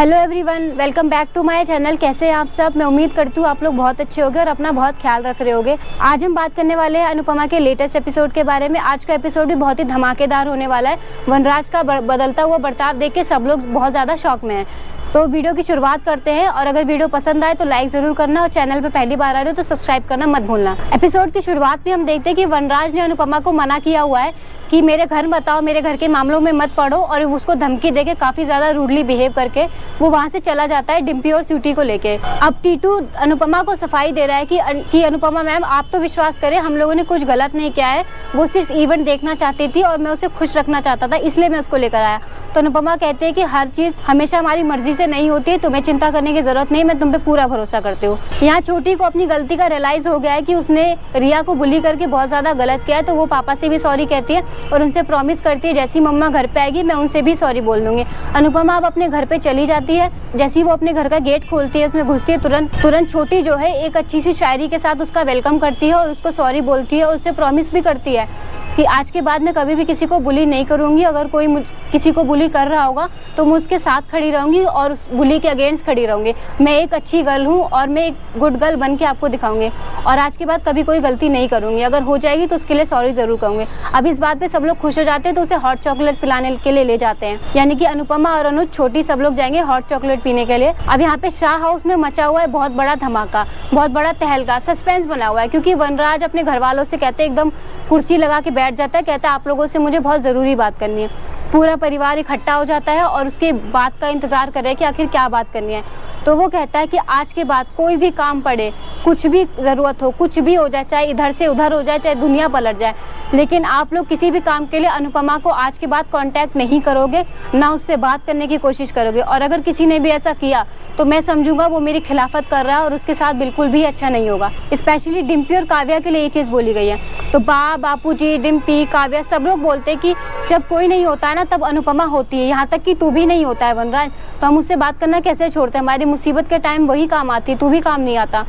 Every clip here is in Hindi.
Hello everyone, welcome back to my channel. कैसे हैं आप सब? मैं उम्मीद करती हूँ आप लोग बहुत अच्छे होंगे और अपना बहुत ख्याल रख रहे होंगे। आज हम बात करने वाले हैं अनुपमा के लेटेस्ट एपिसोड के बारे में। आज का एपिसोड भी बहुत ही धमाकेदार होने वाला है। वनराज का बदलता हुआ बर्ताव देख के सब लोग बहुत ज़्यादा शॉक में हैं। तो वीडियो की शुरुआत करते हैं और अगर वीडियो पसंद आए तो लाइक ज़रूर करना और चैनल पे पहली बार आ रहे हो तो सब्सक्राइब करना मत भूलना। एपिसोड की शुरुआत में हम देखते हैं कि वनराज ने अनुपमा को मना किया हुआ है कि मेरे घर बताओ, मेरे घर के मामलों में मत पड़ो, और उसको धमकी देके काफ़ी ज़्यादा रूडली बिहेव करके वो वहाँ से चला जाता है डिम्पी और स्वीटी को लेके। अब टीटू अनुपमा को सफाई दे रहा है कि अनुपमा मैम आप तो विश्वास करें, हम लोगों ने कुछ गलत नहीं किया है, वो सिर्फ इवेंट देखना चाहती थी और मैं उसे खुश रखना चाहता था, इसलिए मैं उसको लेकर आया। तो अनुपमा कहती है कि हर चीज़ हमेशा हमारी मर्जी से नहीं होती है, तुम्हें चिंता करने की जरूरत नहीं, मैं तुम पे पूरा भरोसा करती हूँ। यहाँ छोटी को अपनी गलती का रियलाइज हो गया है कि उसने रिया को बुली करके बहुत ज़्यादा गलत किया है, तो वो पापा से भी सॉरी कहती है और उनसे प्रॉमिस करती है जैसी मम्मा घर पे आएगी मैं उनसे भी सॉरी बोल दूंगी। अनुपमा अब अपने घर पे चली जाती है। जैसी वो अपने घर का गेट खोलती है, उसमें घुसती है, तुरंत छोटी जो है एक अच्छी सी शायरी के साथ उसका वेलकम करती है और उसको सॉरी बोलती है और उससे प्रॉमिस भी करती है कि आज के बाद मैं कभी भी किसी को बुली नहीं करूंगी। अगर कोई किसी को बुली कर रहा होगा तो मैं उसके साथ खड़ी रहूंगी और उस बुली के अगेंस्ट खड़ी रहूंगी। मैं एक अच्छी गर्ल हूँ और मैं एक गुड गर्ल बन के आपको दिखाऊंगी और आज के बाद कभी कोई गलती नहीं करूंगी। अगर हो जाएगी तो उसके लिए सॉरी जरूर कहूंगी। अब इस बात पे सब लोग खुश हो जाते हैं तो उसे हॉट चॉकलेट पिलाने के लिए ले जाते हैं, यानी कि अनुपमा और अनुज, छोटी, सब लोग जाएंगे हॉट चॉकलेट पीने के लिए। अब यहाँ पे शाह हाउस में मचा हुआ है बहुत बड़ा धमाका, बहुत बड़ा तहलका, सस्पेंस बना हुआ है, क्योंकि वनराज अपने घर वालों से कहते एकदम कुर्सी लगा के बैठ जाता है, कहता है आप लोगों से मुझे बहुत ज़रूरी बात करनी है। पूरा परिवार इकट्ठा हो जाता है और उसके बात का इंतज़ार कर रहे हैं कि आखिर क्या बात करनी है। तो वो कहता है कि आज के बाद कोई भी काम पड़े, कुछ भी ज़रूरत हो, कुछ भी हो जाए, चाहे इधर से उधर हो जाए, चाहे दुनिया पलट जाए, लेकिन आप लोग किसी भी काम के लिए अनुपमा को आज के बाद कांटेक्ट नहीं करोगे, ना उससे बात करने की कोशिश करोगे। और अगर किसी ने भी ऐसा किया तो मैं समझूंगा वो मेरी खिलाफत कर रहा है और उसके साथ बिल्कुल भी अच्छा नहीं होगा। स्पेशली डिम्पी और काव्या के लिए ये चीज़ बोली गई है। तो बापू जी, डिम्पी, काव्या सब लोग बोलते हैं कि जब कोई नहीं होता है ना तब अनुपमा होती है, यहाँ तक कि तू भी नहीं होता है वनराज, तो हम उससे बात करना कैसे छोड़ते हैं? हमारी मुसीबत के टाइम वही काम आती है, तू भी काम नहीं आता।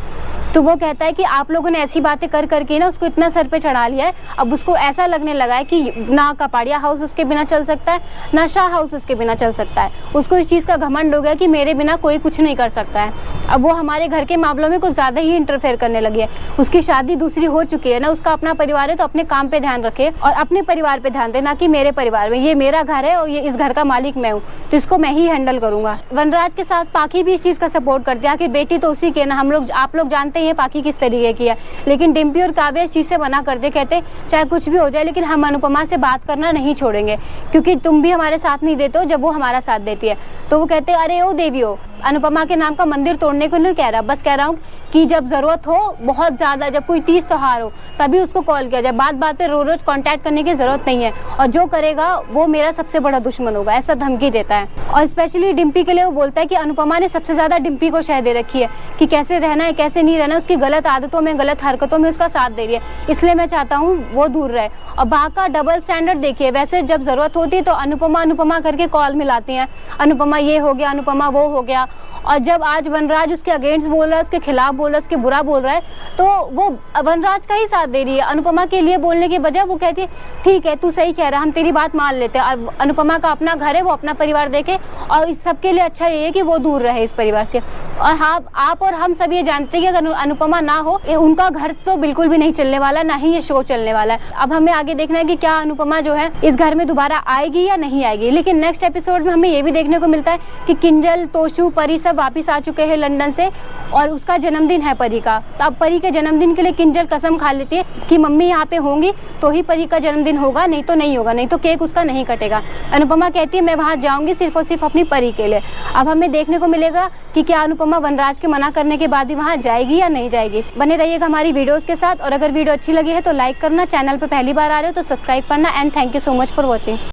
तो वो कहता है कि आप लोगों ने ऐसी बातें कर करके ना उसको इतना सर पे चढ़ा लिया है, अब उसको ऐसा लगने लगा है कि ना कपाड़िया हाउस उसके बिना चल सकता है, ना शाह हाउस उसके बिना चल सकता है। उसको इस चीज़ का घमंड हो गया कि मेरे बिना कोई कुछ नहीं कर सकता है। अब वो हमारे घर के मामलों में कुछ ज़्यादा ही इंटरफेयर करने लगी है। उसकी शादी दूसरी हो चुकी है ना, उसका अपना परिवार है, तो अपने काम पे ध्यान रखे और अपने परिवार पे ध्यान दे, ना कि मेरे परिवार में। ये मेरा घर है और ये इस घर का मालिक मैं हूँ, तो इसको मैं ही हैंडल करूँगा। वनराज के साथ पाखी भी इस चीज़ का सपोर्ट करती है कि बेटी तो उसी के ना, आप लोग जानते हैं पाखी किस तरीके की है। लेकिन डिम्पी और काव्या इस चीज़ से मना करते, कहते चाहे कुछ भी हो जाए लेकिन हम अनुपमा से बात करना नहीं छोड़ेंगे, क्योंकि तुम भी हमारे साथ नहीं देते हो जब वो हमारा साथ देती है। तो वो कहते अरे ओ देवियो, अनुपमा के नाम का मंदिर तोड़ने को नहीं कह रहा, बस कह रहा हूँ कि जब ज़रूरत हो, बहुत ज़्यादा, जब कोई तीज त्योहार हो तभी उसको कॉल किया जाए, बात पे रोज़ कांटेक्ट करने की ज़रूरत नहीं है, और जो करेगा वो मेरा सबसे बड़ा दुश्मन होगा, ऐसा धमकी देता है। और स्पेशली डिम्पी के लिए वो बोलता है कि अनुपमा ने सबसे ज़्यादा डिम्पी को शह दे रखी है कि कैसे रहना है, कैसे नहीं रहना, उसकी गलत आदतों में, गलत हरकतों में उसका साथ दे रही है, इसलिए मैं चाहता हूँ वो दूर रहे। और बाहर का डबल स्टैंडर्ड देखिए, वैसे जब ज़रूरत होती है तो अनुपमा करके कॉल मिलाती हैं, अनुपमा ये हो गया, अनुपमा वो हो गया, और जब आज वनराज उसके अगेंस्ट बोल रहा है, उसके खिलाफ बोल रहा है, उसके बुरा बोल रहा है, तो वो वनराज का ही साथ दे रही है। अनुपमा के लिए बोलने के बजाय वो कहती है ठीक है तू सही कह रहा है, हम तेरी बात मान लेते हैं, और अनुपमा का अपना घर है, वो अपना परिवार देखे, और इस सबके लिए अच्छा ये है कि वो दूर रहे इस परिवार से। और हाँ, आप और हम सब ये जानते हैं कि अगर अनुपमा ना हो, उनका घर तो बिल्कुल भी नहीं चलने वाला, ना ही ये शो चलने वाला है। अब हमें आगे देखना है कि क्या अनुपमा जो है इस घर में दोबारा आएगी या नहीं आएगी। लेकिन नेक्स्ट एपिसोड में हमें ये भी देखने को मिलता है कि किंजल, तोशु, परी सब वापिस आ चुके हैं लंदन से, और उसका जन्मदिन है परी का। तो अब परी के जन्मदिन के लिए किंजल कसम खा लेती है कि मम्मी यहाँ पे होंगी तो ही परी का जन्मदिन होगा, नहीं तो नहीं होगा, नहीं तो केक उसका नहीं कटेगा। अनुपमा कहती है मैं वहाँ जाऊँगी सिर्फ और सिर्फ अपनी परी के लिए। अब हमें देखने को मिलेगा कि क्या अनुपमा वनराज के मना करने के बाद भी वहाँ जाएगी या नहीं जाएगी। बने रहिएगा हमारी वीडियोज़ के साथ, और अगर वीडियो अच्छी लगी है तो लाइक करना, चैनल पर पहली बार आ रहे हो तो सब्सक्राइब करना, and thank you so much for watching.